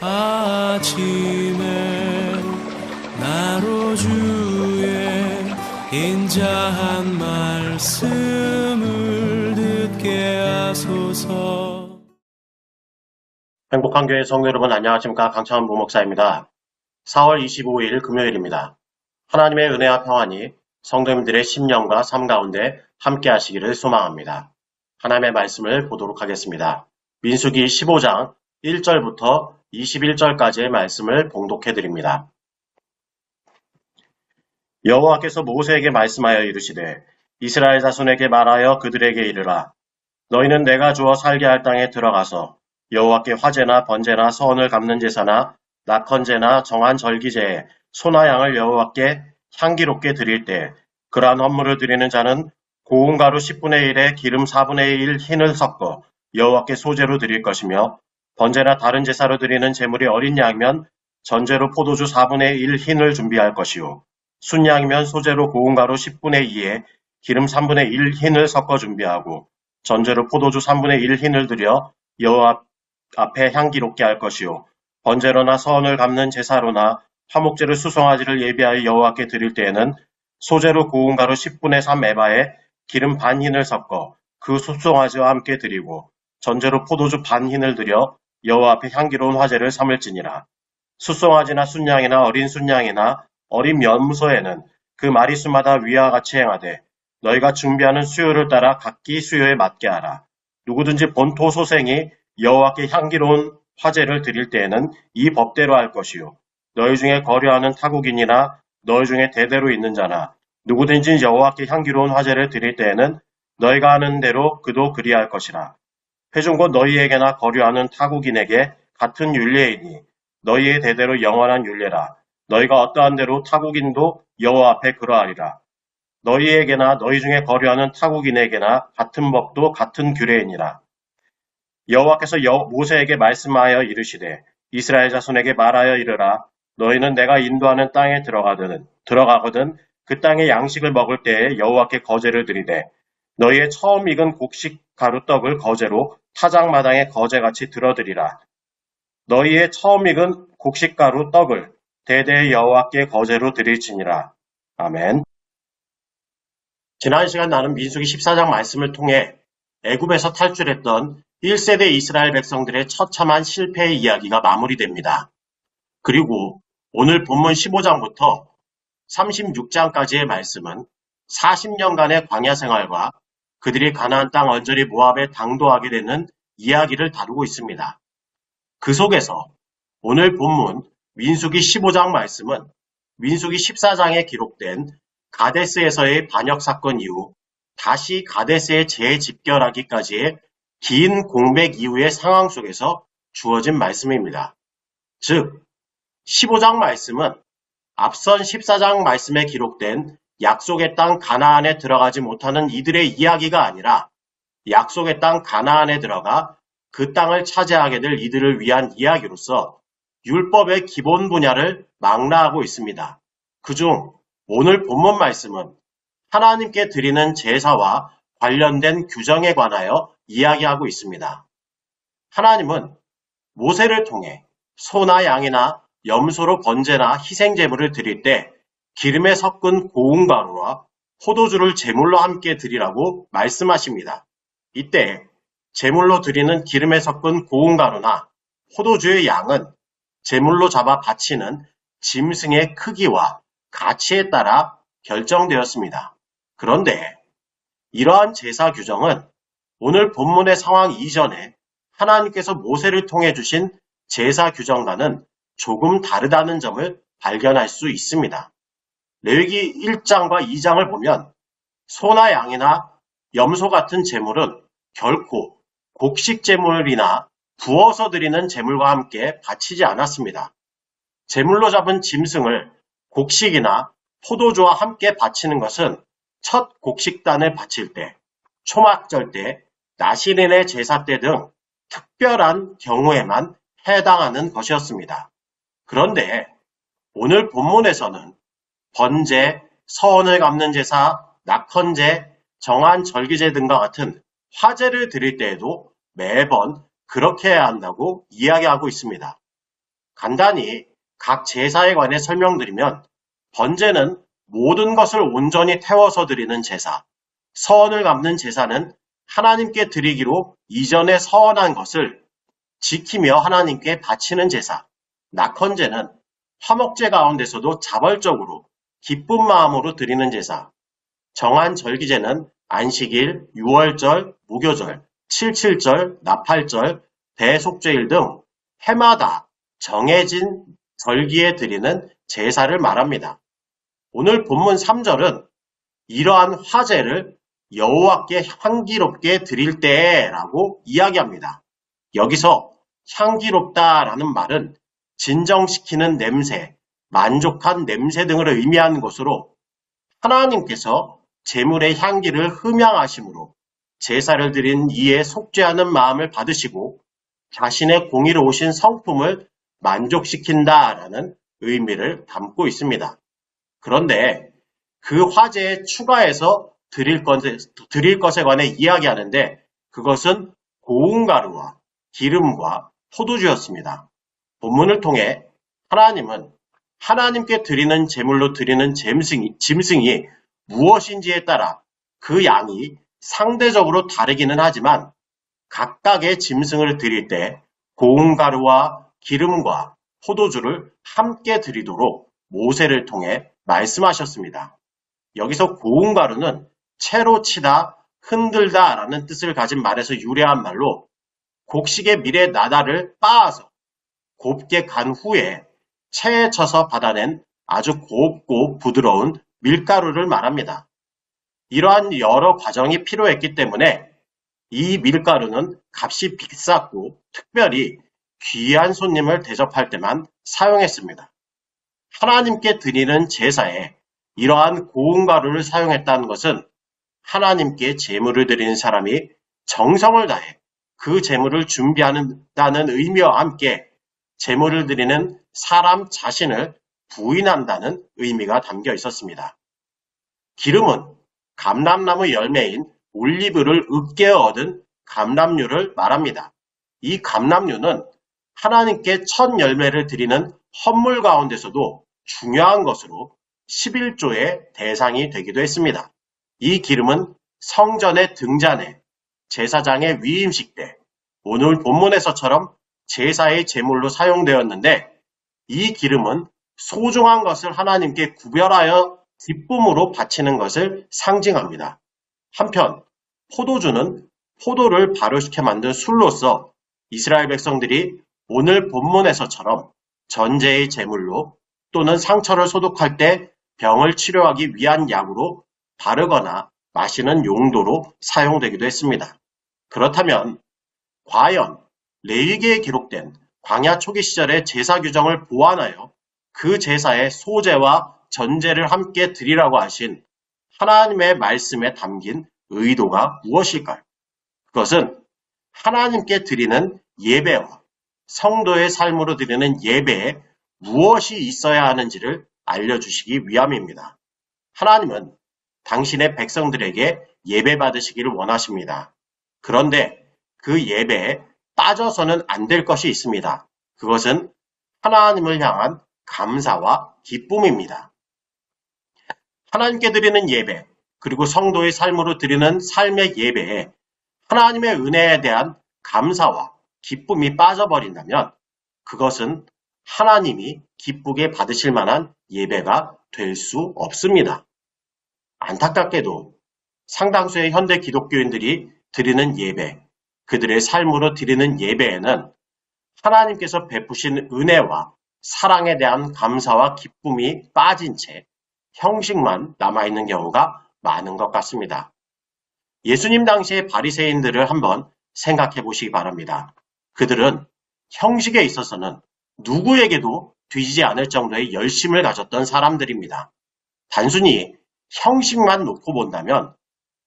아침에 나로 주의 인자한 말씀을 듣게 하소서. 행복한 교회 성도 여러분, 안녕하십니까? 강창원 부목사입니다. 4월 25일 금요일입니다. 하나님의 은혜와 평안이 성도님들의 심령과 삶 가운데 함께 하시기를 소망합니다. 하나님의 말씀을 보도록 하겠습니다. 민수기 15장 1절부터 21절까지의 말씀을 봉독해 드립니다. 여호와께서 모세에게 말씀하여 이르시되 이스라엘 자손에게 말하여 그들에게 이르라. 너희는 내가 주어 살게 할 땅에 들어가서 여호와께 화제나 번제나 서원을 갚는 제사나 낙헌제나 정한 절기제에 소나 양을 여호와께 향기롭게 드릴 때 그러한 헌물을 드리는 자는 고운 가루 10분의 1에 기름 4분의 1 흰을 섞어 여호와께 소제로 드릴 것이며 번제나 다른 제사로 드리는 제물이 어린 양이면 전제로 포도주 4분의 1 흰을 준비할 것이요 순양이면 소제로 고운 가루 10분의 2에 기름 3분의 1 흰을 섞어 준비하고 전제로 포도주 3분의 1 흰을 드려 여호와 앞에 향기롭게 할 것이요 번제로나 서원을 갚는 제사로나 화목제를 수송아지를 예비하여 여호와께 드릴 때에는 소제로 고운 가루 10분의 3 에바에 기름 반 흰을 섞어 그 수송아지와 함께 드리고 전제로 포도주 반 흰을 드려 여호와 앞에 향기로운 화제를 삼을지니라. 수송아지나 순양이나 어린 순양이나 어린 염소에는 그 마리수마다 위와 같이 행하되 너희가 준비하는 수요를 따라 각기 수요에 맞게 하라. 누구든지 본토 소생이 여호와께 향기로운 화제를 드릴 때에는 이 법대로 할 것이요 너희 중에 거류하는 타국인이나 너희 중에 대대로 있는 자나 누구든지 여호와께 향기로운 화제를 드릴 때에는 너희가 하는 대로 그도 그리할 것이라. 회중 곧 너희에게나 거류하는 타국인에게 같은 율례이니 너희의 대대로 영원한 율례라. 너희가 어떠한 대로 타국인도 여호와 앞에 그러하리라. 너희에게나 너희 중에 거류하는 타국인에게나 같은 법도 같은 규례이니라. 여호와께서 모세에게 말씀하여 이르시되 이스라엘 자손에게 말하여 이르라. 너희는 내가 인도하는 땅에 들어가거든 그 땅의 양식을 먹을 때에 여호와께 거제를 드리되 너희의 처음 익은 곡식 가루 떡을 거제로 타작마당에 거제같이 들어드리라. 너희의 처음 익은 곡식 가루 떡을 대대의 여호와께 거제로 드릴지니라. 아멘. 지난 시간 나눈 민수기 14장 말씀을 통해 애굽에서 탈출했던 1세대 이스라엘 백성들의 처참한 실패의 이야기가 마무리됩니다. 그리고 오늘 본문 15장부터 36장까지의 말씀은 40년간의 광야 생활과 그들이 가나안 땅 언저리 모압에 당도하게 되는 이야기를 다루고 있습니다. 그 속에서 오늘 본문 민수기 15장 말씀은 민수기 14장에 기록된 가데스에서의 반역 사건 이후 다시 가데스에 재집결하기까지의 긴 공백 이후의 상황 속에서 주어진 말씀입니다. 즉 15장 말씀은 앞선 14장 말씀에 기록된 약속의 땅 가나안에 들어가지 못하는 이들의 이야기가 아니라 약속의 땅 가나안에 들어가 그 땅을 차지하게 될 이들을 위한 이야기로서 율법의 기본 분야를 망라하고 있습니다. 그중 오늘 본문 말씀은 하나님께 드리는 제사와 관련된 규정에 관하여 이야기하고 있습니다. 하나님은 모세를 통해 소나 양이나 염소로 번제나 희생제물을 드릴 때 기름에 섞은 고운 가루와 포도주를 제물로 함께 드리라고 말씀하십니다. 이때 제물로 드리는 기름에 섞은 고운 가루나 포도주의 양은 제물로 잡아 바치는 짐승의 크기와 가치에 따라 결정되었습니다. 그런데 이러한 제사 규정은 오늘 본문의 상황 이전에 하나님께서 모세를 통해 주신 제사 규정과는 조금 다르다는 점을 발견할 수 있습니다. 레위기 1장과 2장을 보면 소나 양이나 염소 같은 제물은 결코 곡식 제물이나 부어서 드리는 제물과 함께 바치지 않았습니다. 제물로 잡은 짐승을 곡식이나 포도주와 함께 바치는 것은 첫 곡식단을 바칠 때, 초막절 때, 나시린의 제사 때 등 특별한 경우에만 해당하는 것이었습니다. 그런데 오늘 본문에서는 번제, 서원을 갚는 제사, 낙헌제, 정한 절기제 등과 같은 화제를 드릴 때에도 매번 그렇게 해야 한다고 이야기하고 있습니다. 간단히 각 제사에 관해 설명드리면 번제는 모든 것을 온전히 태워서 드리는 제사, 서원을 갚는 제사는 하나님께 드리기로 이전에 서원한 것을 지키며 하나님께 바치는 제사, 낙헌제는 화목제 가운데서도 자발적으로 기쁜 마음으로 드리는 제사, 정한 절기제는 안식일, 유월절, 무교절, 칠칠절, 나팔절, 대속죄일 등 해마다 정해진 절기에 드리는 제사를 말합니다. 오늘 본문 3절은 이러한 화제를 여호와께 향기롭게 드릴 때라고 이야기합니다. 여기서 향기롭다라는 말은 진정시키는 냄새, 만족한 냄새 등을 의미하는 것으로 하나님께서 제물의 향기를 흠양하심으로 제사를 드린 이에 속죄하는 마음을 받으시고 자신의 공의로우신 성품을 만족시킨다라는 의미를 담고 있습니다. 그런데 그 화제에 추가해서 드릴 것에 관해 이야기하는데 그것은 고운 가루와 기름과 포도주였습니다. 본문을 통해 하나님은 하나님께 드리는 제물로 드리는 짐승이 무엇인지에 따라 그 양이 상대적으로 다르기는 하지만 각각의 짐승을 드릴 때 고운 가루와 기름과 포도주를 함께 드리도록 모세를 통해 말씀하셨습니다. 여기서 고운 가루는 채로 치다, 흔들다 라는 뜻을 가진 말에서 유래한 말로 곡식의 밀의 나다를 빻아서 곱게 간 후에 체에 쳐서 받아낸 아주 곱고 부드러운 밀가루를 말합니다. 이러한 여러 과정이 필요했기 때문에 이 밀가루는 값이 비쌌고 특별히 귀한 손님을 대접할 때만 사용했습니다. 하나님께 드리는 제사에 이러한 고운 가루를 사용했다는 것은 하나님께 제물을 드리는 사람이 정성을 다해 그 제물을 준비한다는 의미와 함께 제물을 드리는 사람 자신을 부인한다는 의미가 담겨 있었습니다. 기름은 감람나무 열매인 올리브를 으깨어 얻은 감람류를 말합니다. 이 감람류는 하나님께 첫 열매를 드리는 헌물 가운데서도 중요한 것으로 11조의 대상이 되기도 했습니다. 이 기름은 성전의 등잔에, 제사장의 위임식 때, 오늘 본문에서처럼 제사의 제물로 사용되었는데 이 기름은 소중한 것을 하나님께 구별하여 기쁨으로 바치는 것을 상징합니다. 한편 포도주는 포도를 발효시켜 만든 술로서 이스라엘 백성들이 오늘 본문에서처럼 전제의 제물로 또는 상처를 소독할 때 병을 치료하기 위한 약으로 바르거나 마시는 용도로 사용되기도 했습니다. 그렇다면 과연 레위기에 기록된 광야 초기 시절의 제사 규정을 보완하여 그 제사의 소제와 전제를 함께 드리라고 하신 하나님의 말씀에 담긴 의도가 무엇일까요? 그것은 하나님께 드리는 예배와 성도의 삶으로 드리는 예배에 무엇이 있어야 하는지를 알려주시기 위함입니다. 하나님은 당신의 백성들에게 예배 받으시기를 원하십니다. 그런데 그 예배에 빠져서는 안 될 것이 있습니다. 그것은 하나님을 향한 감사와 기쁨입니다. 하나님께 드리는 예배, 그리고 성도의 삶으로 드리는 삶의 예배에 하나님의 은혜에 대한 감사와 기쁨이 빠져버린다면 그것은 하나님이 기쁘게 받으실 만한 예배가 될 수 없습니다. 안타깝게도 상당수의 현대 기독교인들이 드리는 예배, 그들의 삶으로 드리는 예배에는 하나님께서 베푸신 은혜와 사랑에 대한 감사와 기쁨이 빠진 채 형식만 남아있는 경우가 많은 것 같습니다. 예수님 당시의 바리새인들을 한번 생각해 보시기 바랍니다. 그들은 형식에 있어서는 누구에게도 뒤지지 않을 정도의 열심을 가졌던 사람들입니다. 단순히 형식만 놓고 본다면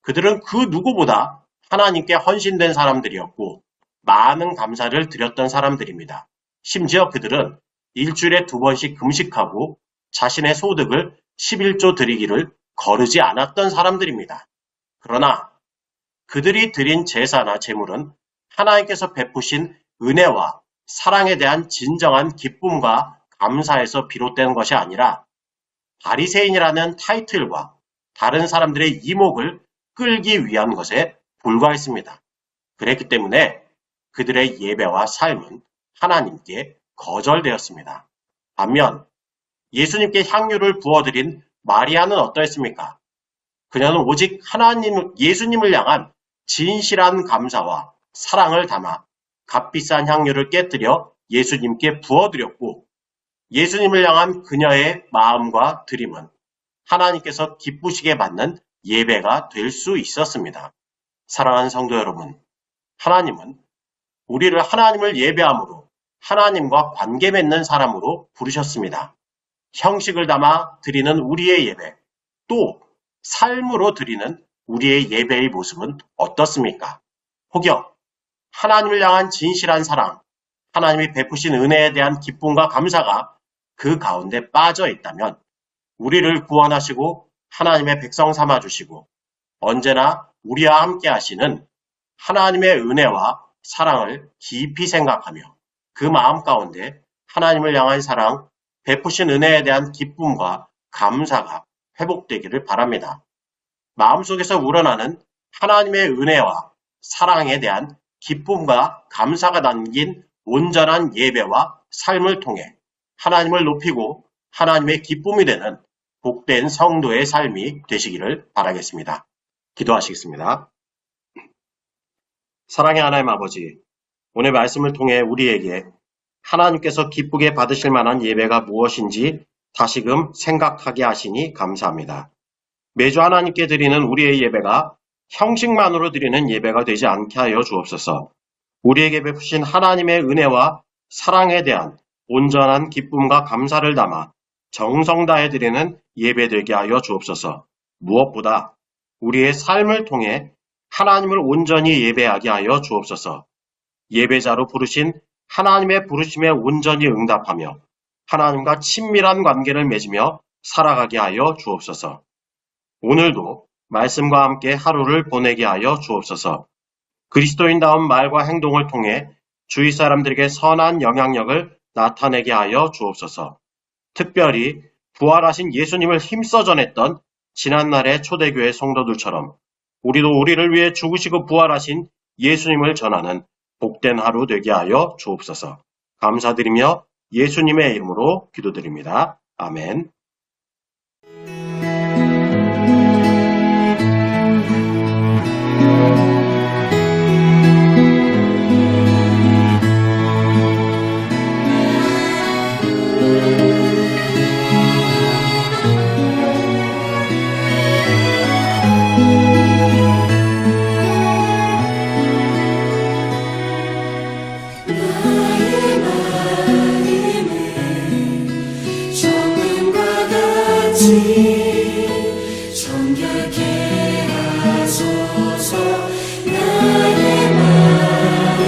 그들은 그 누구보다 하나님께 헌신된 사람들이었고 많은 감사를 드렸던 사람들입니다. 심지어 그들은 일주일에 2번씩 금식하고 자신의 소득을 11조 드리기를 거르지 않았던 사람들입니다. 그러나 그들이 드린 제사나 제물은 하나님께서 베푸신 은혜와 사랑에 대한 진정한 기쁨과 감사에서 비롯된 것이 아니라 바리새인이라는 타이틀과 다른 사람들의 이목을 끌기 위한 것에 불과했습니다. 그랬기 때문에 그들의 예배와 삶은 하나님께 거절되었습니다. 반면 예수님께 향유를 부어드린 마리아는 어떠했습니까? 그녀는 오직 예수님을 향한 진실한 감사와 사랑을 담아 값비싼 향유를 깨뜨려 예수님께 부어드렸고, 예수님을 향한 그녀의 마음과 드림은 하나님께서 기쁘시게 받는 예배가 될 수 있었습니다. 사랑하는 성도 여러분, 하나님은 우리를 하나님을 예배함으로 하나님과 관계 맺는 사람으로 부르셨습니다. 형식을 담아 드리는 우리의 예배, 또 삶으로 드리는 우리의 예배의 모습은 어떻습니까? 혹여 하나님을 향한 진실한 사랑, 하나님이 베푸신 은혜에 대한 기쁨과 감사가 그 가운데 빠져 있다면 우리를 구원하시고 하나님의 백성 삼아주시고 언제나 우리와 함께 하시는 하나님의 은혜와 사랑을 깊이 생각하며 그 마음 가운데 하나님을 향한 사랑, 베푸신 은혜에 대한 기쁨과 감사가 회복되기를 바랍니다. 마음속에서 우러나는 하나님의 은혜와 사랑에 대한 기쁨과 감사가 담긴 온전한 예배와 삶을 통해 하나님을 높이고 하나님의 기쁨이 되는 복된 성도의 삶이 되시기를 바라겠습니다. 기도하시겠습니다. 사랑의 하나님 아버지, 오늘 말씀을 통해 우리에게 하나님께서 기쁘게 받으실 만한 예배가 무엇인지 다시금 생각하게 하시니 감사합니다. 매주 하나님께 드리는 우리의 예배가 형식만으로 드리는 예배가 되지 않게 하여 주옵소서. 우리에게 베푸신 하나님의 은혜와 사랑에 대한 온전한 기쁨과 감사를 담아 정성 다해 드리는 예배 되게 하여 주옵소서. 무엇보다 우리의 삶을 통해 하나님을 온전히 예배하게 하여 주옵소서. 예배자로 부르신 하나님의 부르심에 온전히 응답하며 하나님과 친밀한 관계를 맺으며 살아가게 하여 주옵소서. 오늘도 말씀과 함께 하루를 보내게 하여 주옵소서. 그리스도인다운 말과 행동을 통해 주위 사람들에게 선한 영향력을 나타내게 하여 주옵소서. 특별히 부활하신 예수님을 힘써 전했던 지난날의 초대교회 성도들처럼 우리도 우리를 위해 죽으시고 부활하신 예수님을 전하는 복된 하루 되게 하여 주옵소서. 감사드리며 예수님의 이름으로 기도드립니다. 아멘. 정결케 하소서. 나의 마음을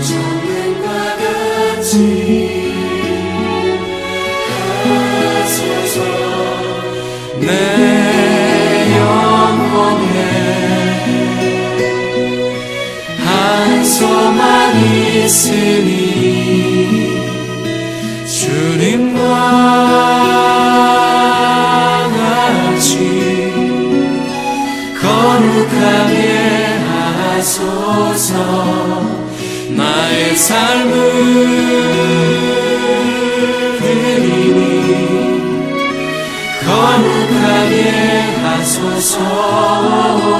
정금과 같이 하소서. 내 영혼에 한 소망 있으니 주님과 거룩하게 하소서. 나의 삶을 드리니 거룩하게 하소서.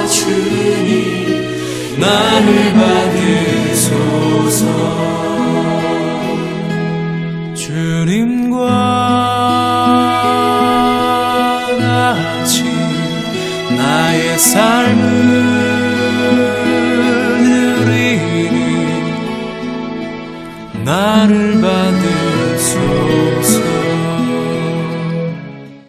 주님 나를 받으소서. 주님과 같이 나의 삶